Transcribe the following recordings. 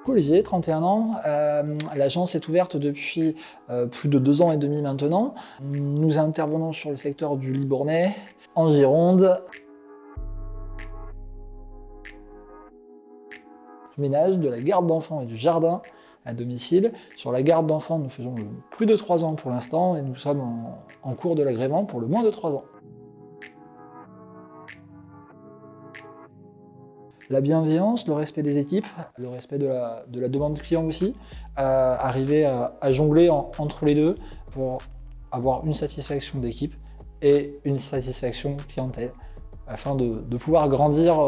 Olivier, 31 ans. L'agence est ouverte depuis plus de 2 ans et demi maintenant. Nous intervenons sur le secteur du Libournais, en Gironde. Du ménage, de la garde d'enfants et du jardin à domicile. Sur la garde d'enfants, nous faisons plus de 3 ans pour l'instant et nous sommes en cours de l'agrément pour le moins de 3 ans. La bienveillance, le respect des équipes, le respect de la demande client aussi, arriver à jongler entre les deux pour avoir une satisfaction d'équipe et une satisfaction clientèle afin de pouvoir grandir.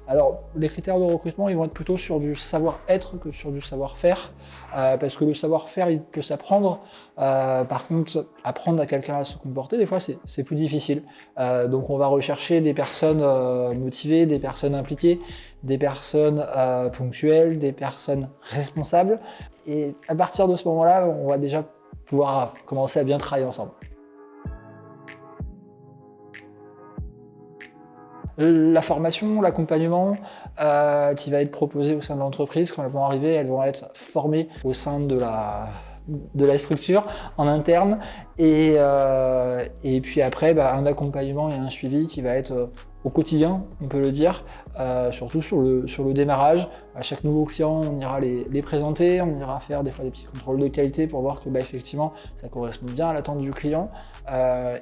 Alors, les critères de recrutement, ils vont être plutôt sur du savoir-être que sur du savoir-faire, parce que le savoir-faire, il peut s'apprendre. Par contre, apprendre à quelqu'un à se comporter, des fois, c'est plus difficile. Donc, on va rechercher des personnes motivées, des personnes impliquées, des personnes ponctuelles, des personnes responsables. Et à partir de ce moment-là, on va déjà pouvoir commencer à bien travailler ensemble. La formation, l'accompagnement qui va être proposé au sein de l'entreprise, quand elles vont arriver, elles vont être formées au sein de la structure en interne et puis après un accompagnement et un suivi qui va être au quotidien, on peut le dire, surtout sur le démarrage. À chaque nouveau client, on ira les présenter, on ira faire des fois des petits contrôles de qualité pour voir que effectivement ça correspond bien à l'attente du client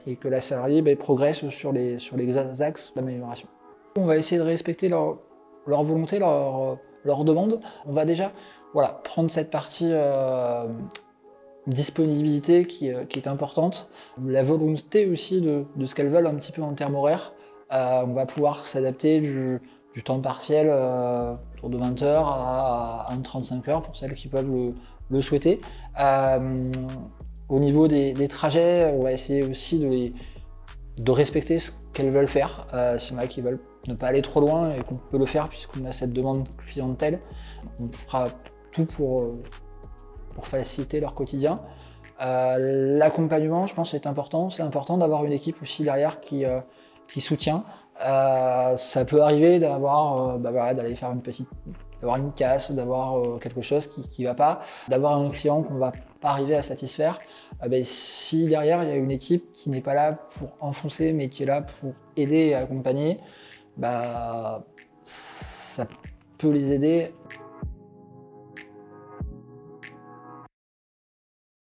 et que la salariée progresse sur les axes d'amélioration. On va essayer de respecter leur volonté, leur demande. On va déjà prendre cette partie disponibilité qui est importante, la volonté aussi de ce qu'elles veulent un petit peu en termes horaires. On va pouvoir s'adapter du temps partiel autour de 20 heures à 35 heures pour celles qui peuvent le souhaiter. Au niveau des trajets, on va essayer aussi de respecter ce qu'elles veulent faire. S'il y en a qui veulent ne pas aller trop loin et qu'on peut le faire puisqu'on a cette demande clientèle, on fera tout pour faciliter leur quotidien. L'accompagnement, je pense, est important. C'est important d'avoir une équipe aussi derrière qui soutient. Ça peut arriver d'aller faire d'avoir une casse, d'avoir quelque chose qui va pas, d'avoir un client qu'on va pas arriver à satisfaire. Si derrière il y a une équipe qui n'est pas là pour enfoncer, mais qui est là pour aider et accompagner, ça peut les aider.